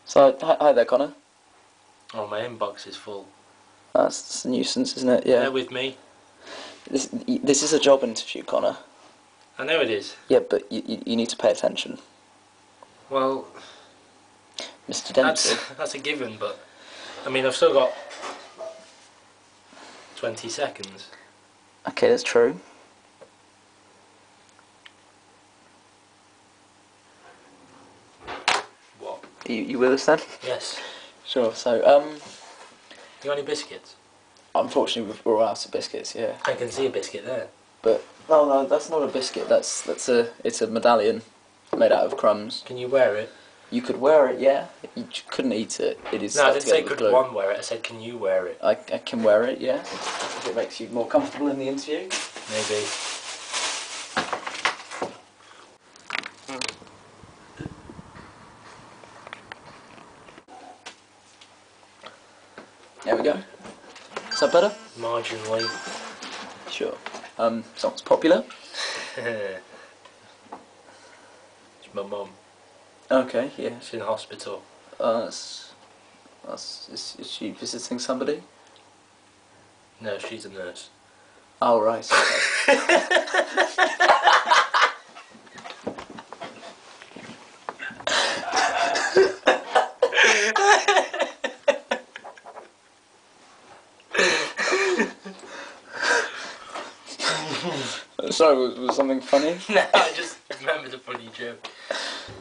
So, hi there, Connor. Oh, my inbox is full. That's a nuisance, isn't it? Yeah. Bear with me. This is a job interview, Connor. I know it is. Yeah, but you need to pay attention. Well, Mr. Dempsey. that's a given, but I mean, I've still got 20 seconds. Okay, that's true. What? You with us then? Yes. Sure. So, You got any biscuits? unfortunately, we're all out of biscuits. Yeah. I can see a biscuit there. But no, that's not a biscuit. It's a medallion made out of crumbs. Can you wear it? You could wear it, yeah. You couldn't eat it. It is. No, I stuck didn't together say with could glue. one wear it. I said can you wear it? I can wear it, yeah. If it makes you more comfortable in the interview. Maybe. There we go. Is that better? Marginally. Sure. Song's popular. It's my mum. Okay, yeah. She's in hospital. Is she visiting somebody? No, she's a nurse. Oh, right. Okay. Sorry, was something funny? No, I just remembered a funny joke.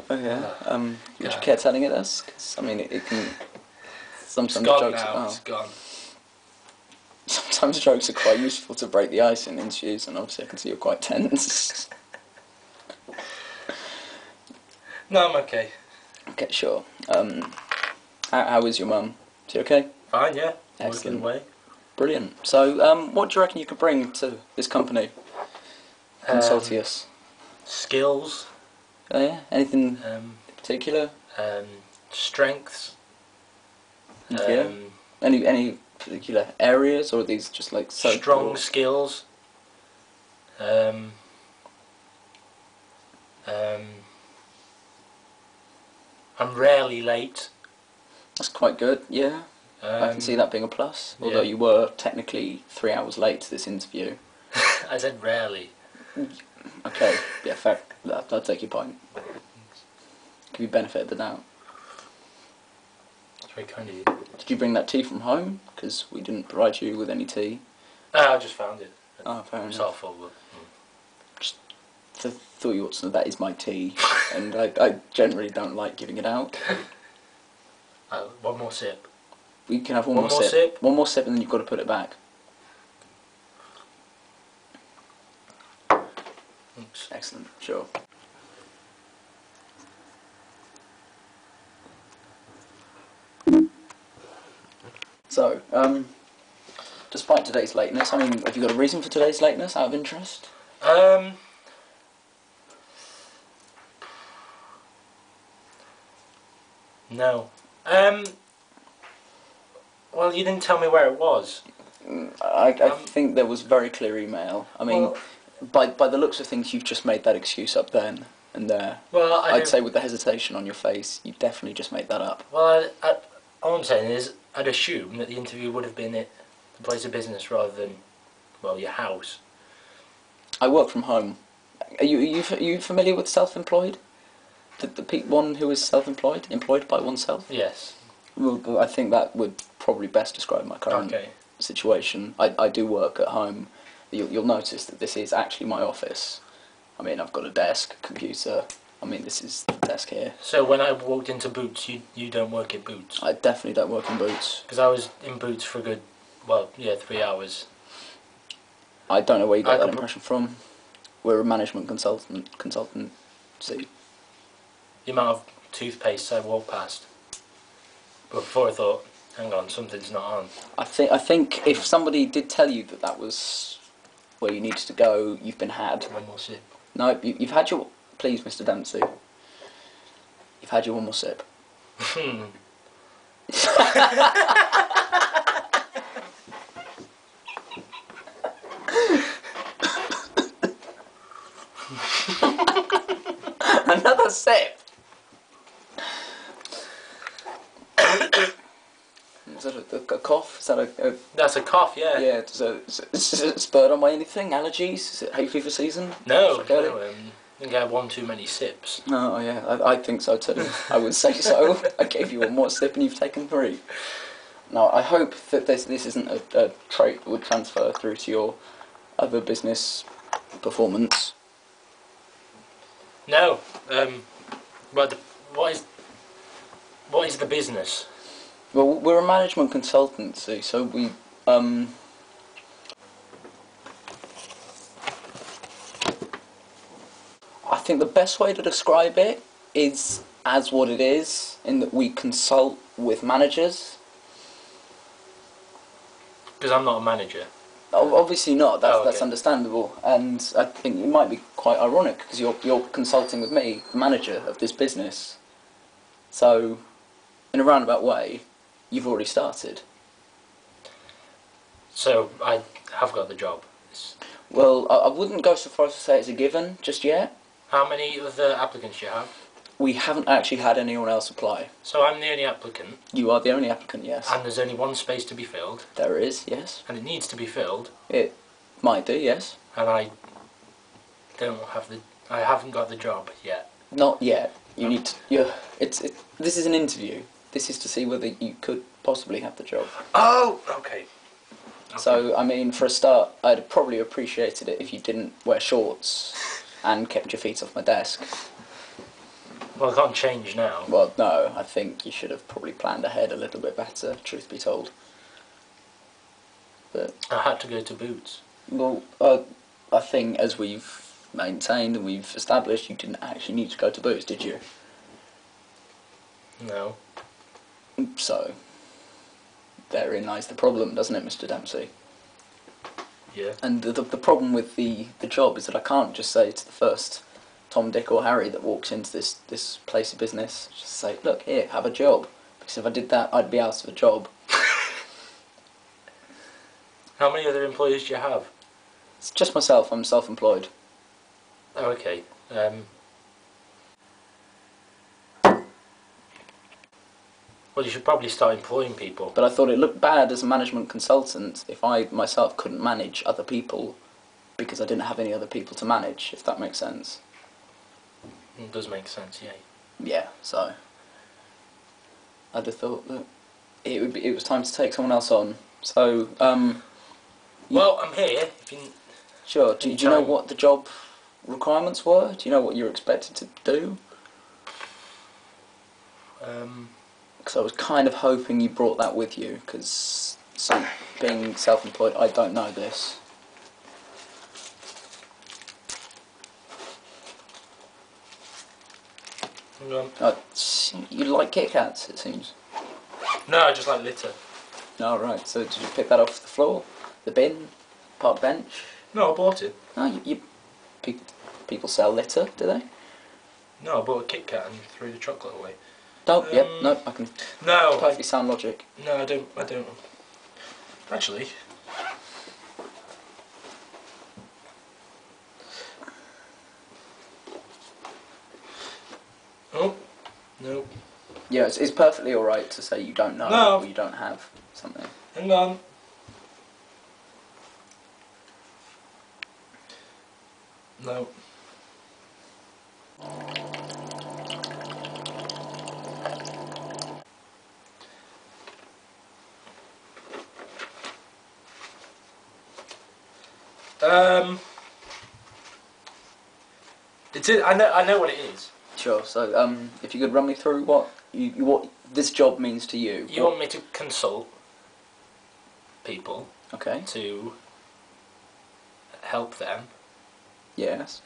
Oh yeah. Would you care telling it us? 'Cause, I mean, it can. Sometimes It's gone jokes. now. It's gone. Sometimes jokes are quite useful to break the ice in interviews, and obviously I can see you're quite tense. No, I'm okay. Okay, sure. How is your mum? Is she okay? Fine, yeah. Excellent. Working away. Brilliant. So, what do you reckon you could bring to this company? Consultius. Skills. Oh yeah. Anything in particular? Strengths. Yeah. Any particular areas, or are these just like so Strong broad? skills. I'm rarely late. That's quite good. Yeah. I can see that being a plus. Although yeah. you were technically 3 hours late to this interview. I said rarely. Okay. Yeah. Fair. I'll take your point. Give you benefit of the doubt. That's very kind of you. Did you bring that tea from home? Because we didn't provide you with any tea. I just found it. Oh, fair It's enough. awful, but... Just thought you ought to know that is my tea, and I generally don't like giving it out. One more sip. We can have one One more more sip. sip? One more sip, and then you've got to put it back. Oops. Excellent. Sure. So, despite today's lateness, I mean, have you got a reason for today's lateness, out of interest? No. Well, you didn't tell me where it was. I think there was very clear email. I mean, by the looks of things, you've just made that excuse up then and there. Well, I'd say with the hesitation on your face, you definitely just made that up. Well, all I'm saying is, I'd assume that the interview would have been at the place of business rather than, well, your house. I work from home. Are you familiar with self-employed? The one who is self-employed, employed by oneself? Yes. Well, I think that would probably best describe my current situation. I do work at home. You'll notice that this is actually my office. I mean, I've got a desk, computer. I mean, this is the desk here. So when I walked into Boots, you don't work at Boots? I definitely don't work in Boots. Because I was in Boots for a good, well, yeah, 3 hours. I don't know where you got that impression from. We're a management consultancy. The amount of toothpaste I walked past. But before I thought, hang on, something's not on. I think if somebody did tell you that that was where you needed to go, you've been had. One more sip. No, you've had your... Please, Mr. Dempsey. You've had your one more sip. Another sip. Is that a cough? Is that a That's a cough, yeah. Yeah, is it spurred on by anything? Allergies? Is it hay fever season? No, I think I had one too many sips. Oh, yeah, I think so too. I would say so. I gave you one more sip and you've taken 3. Now, I hope that this isn't a trait that would transfer through to your other business performance. No, but what is the business? Well, we're a management consultancy, so we, I think the best way to describe it is as what it is, in that we consult with managers. Because I'm not a manager. Obviously not, okay. That's understandable, and I think it might be quite ironic, because you're consulting with me, the manager of this business. So, in a roundabout way, you've already started. So, I have got the job. Well, I wouldn't go so far as to say it's a given just yet. How many other applicants do you have? We haven't actually had anyone else apply. So I'm the only applicant. You are the only applicant, yes. And there's only one space to be filled. There is, yes. And it needs to be filled. It might do, yes. And I haven't got the job yet. Not yet. You need to. This is an interview. This is to see whether you could possibly have the job. Oh, okay. So, I mean, for a start, I'd have probably appreciated it if you didn't wear shorts and kept your feet off my desk. Well, I can't change now. Well, no, I think you should have probably planned ahead a little bit better, truth be told. But I had to go to Boots. Well, I think as we've maintained and we've established, you didn't actually need to go to Boots, did you? No. So, therein lies the problem, doesn't it, Mr. Dempsey? Yeah. And the problem with the job is that I can't just say to the first Tom, Dick or Harry that walks into this place of business, just say, look, here, have a job. Because if I did that, I'd be out of a job. How many other employees do you have? It's just myself, I'm self-employed. Oh, okay. Well, you should probably start employing people. But I thought it looked bad as a management consultant if I myself couldn't manage other people because I didn't have any other people to manage, if that makes sense. It does make sense, yeah. Yeah, so I'd have thought that it was time to take someone else on. So, well, I'm here. If you sure. Do you know what the job requirements were? Do you know what you're expected to do? Because I was kind of hoping you brought that with you, because being self-employed, I don't know this. You like Kit Kats, it seems. No, I just like litter. Oh, right. So did you pick that off the floor? The bin? Park bench? No, I bought it. No, people sell litter, do they? No, I bought a Kit Kat and threw the chocolate away. Oh, yep, no, I can no, perfectly sound logic. No, I don't. Actually. Oh, no. Yeah, it's perfectly alright to say you don't know or you don't have something. Hang on. No. It's it. I know what it is. Sure. So, if you could run me through what this job means to you. You want me to consult people? Okay. To help them. Yes.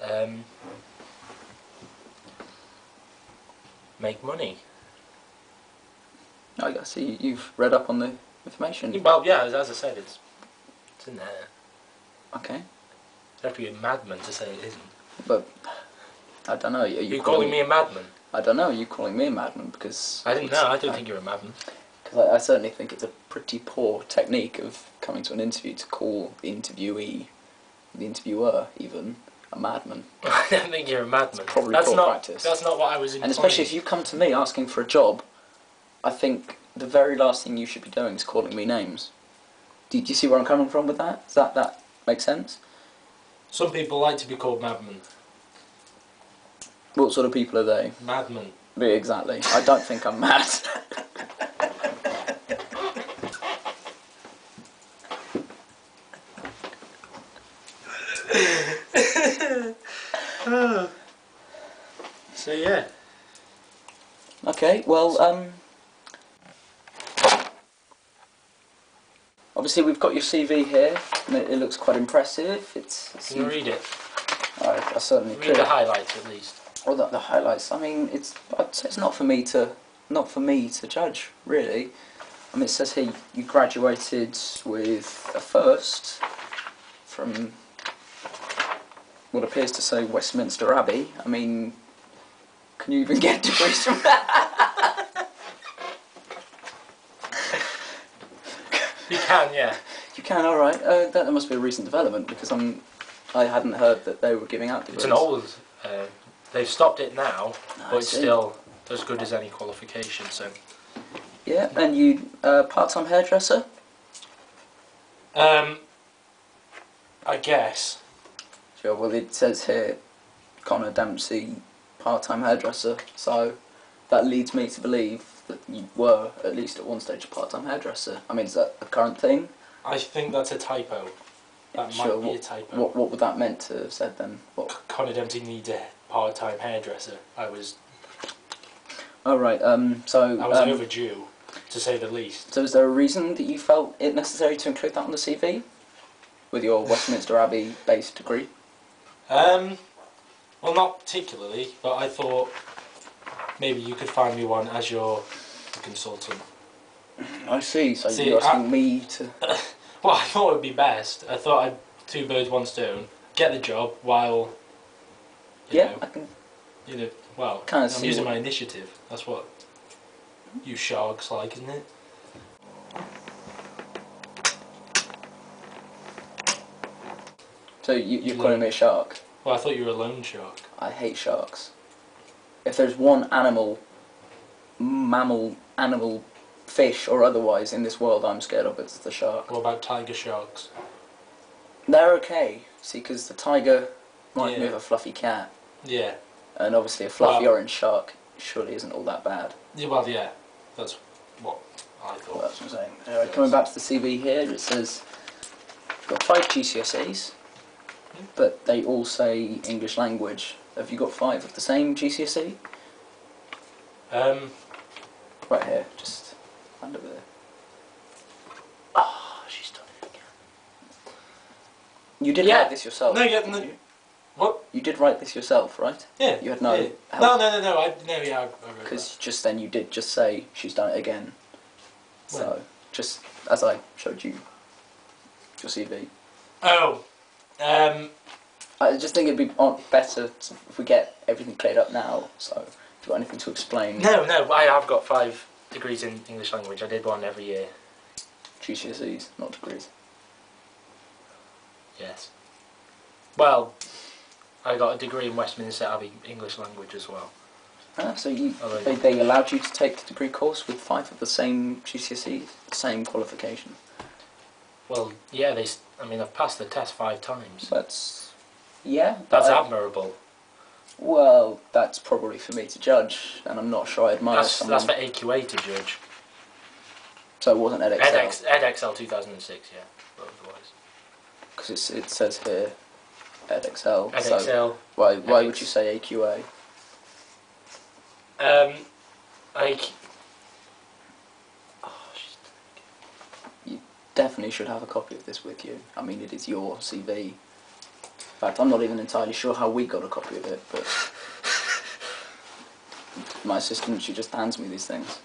Make money. I see you've read up on the information. Well, yeah, as I said, it's in there. Okay. You have to be a madman to say it isn't. But I don't know. Are you calling me a madman? I don't know. Are you calling me a madman? Because I didn't know. I don't think you're a madman. Because I certainly think it's a pretty poor technique of coming to an interview to call the interviewee, the interviewer even, a madman. I don't think you're a madman. It's probably poor practice. That's not what I was implying. And especially if you come to me asking for a job, I think the very last thing you should be doing is calling me names. Do you see where I'm coming from with that? Does that make sense? Some people like to be called madmen. What sort of people are they? Madmen. Yeah, exactly. I don't think I'm mad. So yeah. Okay, well, obviously we've got your CV here, and it looks quite impressive. Can you read it? I certainly could. Read the highlights at least. Well, the highlights. I mean, I'd say it's not for me to judge, really. I mean, it says here you graduated with a first from what appears to say Westminster Abbey. I mean, can you even get degrees from that? You can, yeah. You can, all right. That must be a recent development because I hadn't heard that they were giving out degrees. It's an old. They've stopped it now, but it's still as good as any qualification. So. Yeah, and you part-time hairdresser? I guess. Sure. Well, it says here, Conor Dempsey, part-time hairdresser. So that leads me to believe that you were at least at one stage a part-time hairdresser. I mean, is that a current thing? I think that's a typo. That might be a typo. What would that meant to have said then? Conor Dempsey needs a part-time hairdresser. I was. Oh right. So I was overdue, to say the least. So is there a reason that you felt it necessary to include that on the CV? With your Westminster Abbey based degree? Well, not particularly, but I thought maybe you could find me one as your consultant. I see. So you're asking me to. Well, I thought it would be best. I thought I'd two birds, one stone. Get the job while. I can. Well, I'm using my initiative. That's what you sharks like, isn't it? So you're calling me a shark? Well, I thought you were a loan shark. I hate sharks. If there's one mammal, animal, fish or otherwise in this world I'm scared of, it's the shark. What about tiger sharks? They're okay, see, because the tiger might move a fluffy cat. Yeah. And obviously a fluffy orange shark surely isn't all that bad. Yeah, well, yeah. That's what I thought. Well, that's what I'm saying. Anyway, coming back to the CV here, it says got 5 GCSEs, but they all say English language. Have you got 5 of the same GCSE? Right here, just under there. Ah, she's done it again. You did write this yourself? No. What? You did write this yourself, right? Yeah. You had no help? No. I wrote because just then you did just say she's done it again. When? So, just as I showed you your CV. Oh. I just think it'd be better if we get everything cleared up now. So, if you've got anything to explain. No, I have got 5 degrees in English language. I did one every year. GCSEs, not degrees. Yes. Well, I got a degree in Westminster Abbey English language as well. So they allowed you to take the degree course with 5 of the same GCSEs, same qualification? Well, yeah, I've passed the test 5 times. That's admirable. Well, that's probably for me to judge, and I'm not sure I admire someone. That's for AQA to judge. So it wasn't EdXL? EdXL 2006, yeah, but otherwise. Because it says here EdXL. EdXL. So why would you say AQA? You definitely should have a copy of this with you. I mean, it is your CV. In fact, I'm not even entirely sure how we got a copy of it, but my assistant, she just hands me these things.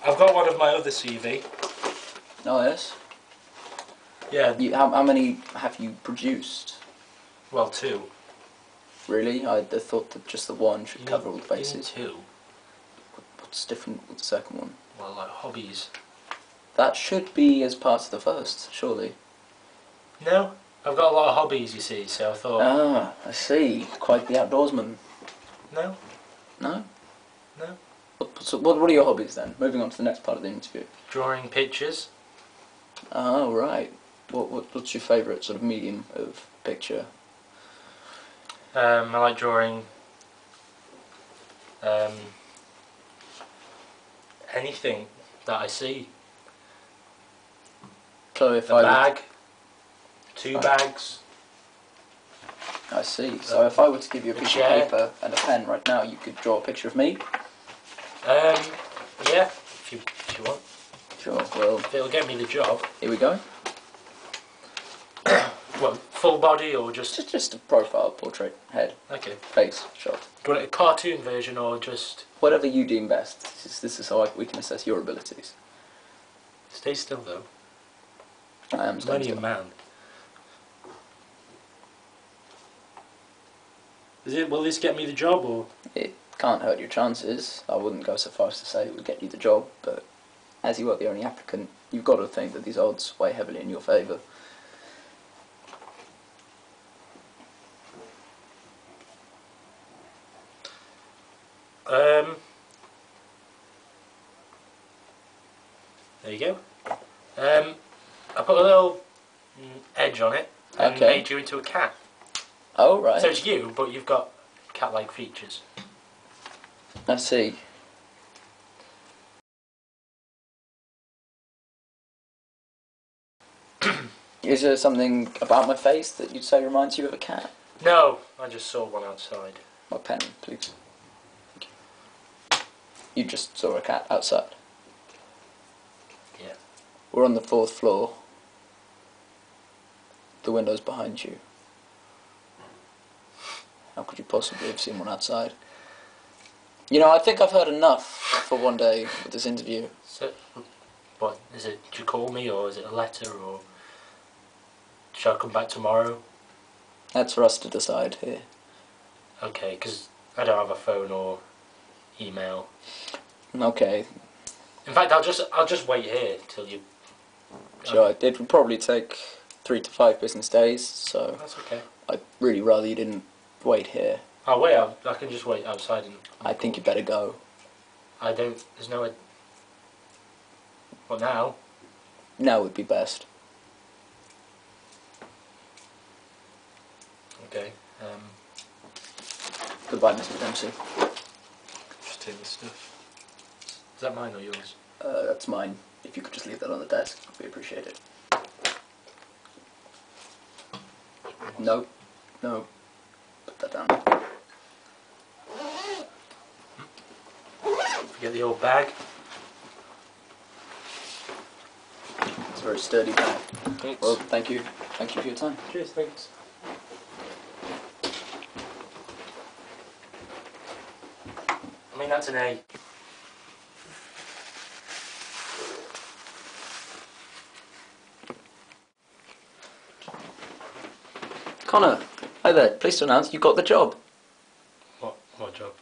I've got one of my other CV. Oh, yes? Yeah. How many have you produced? Well, 2. Really? I thought that just the one should cover all the bases. 2? What's different with the second one? Well, like hobbies. That should be as part of the first, surely. No, I've got a lot of hobbies, you see, so I thought... Ah, I see. Quite the outdoorsman. No. No? No. So what are your hobbies then? Moving on to the next part of the interview. Drawing pictures. Oh, right. What's your favourite sort of medium of picture? I like drawing anything that I see. So if A bag, two bags. I see. So if I were to give you a piece of paper and a pen right now, you could draw a picture of me? Yeah, if you want. Sure, well... If it'll get me the job. Here we go. What, full body or just... Just a profile, portrait, head, okay. face, shot. Do you want a cartoon version or just... Whatever you deem best. This is how we can assess your abilities. Stay still though. I am I'm only a man. Will this get me the job or...? It can't hurt your chances. I wouldn't go so far as to say it would get you the job, but as you are the only applicant, you've got to think that these odds weigh heavily in your favour. There you go. I put a little edge on it and made you into a cat. Oh, right. So it's you, but you've got cat-like features. I see. Is there something about my face that you'd say reminds you of a cat? No, I just saw one outside. My pen, please. Thank you. You just saw a cat outside? Yeah. We're on the 4th floor. The window's behind you. How could you possibly have seen one outside? You know, I think I've heard enough for one day with this interview. So, what, is it, did you call me or is it a letter or shall I come back tomorrow? That's for us to decide here. Okay, because I don't have a phone or email. Okay. In fact, I'll just wait here till you... Sure, it would probably take 3 to 5 business days, so... That's okay. I'd really rather you didn't wait here. Oh wait, I can just wait outside and... I think you better go. I don't... There's no... What now? Now would be best. Okay. Goodbye, Mr. Dempsey. Just take this stuff. Is that mine or yours? That's mine. If you could just leave that on the desk, we appreciate it. No. No. Put that down. Forget the old bag. It's a very sturdy bag. Thanks. Well, thank you. Thank you for your time. Cheers, thanks. I mean, that's an A. Connor, hi there. Pleased to announce you got the job. What job?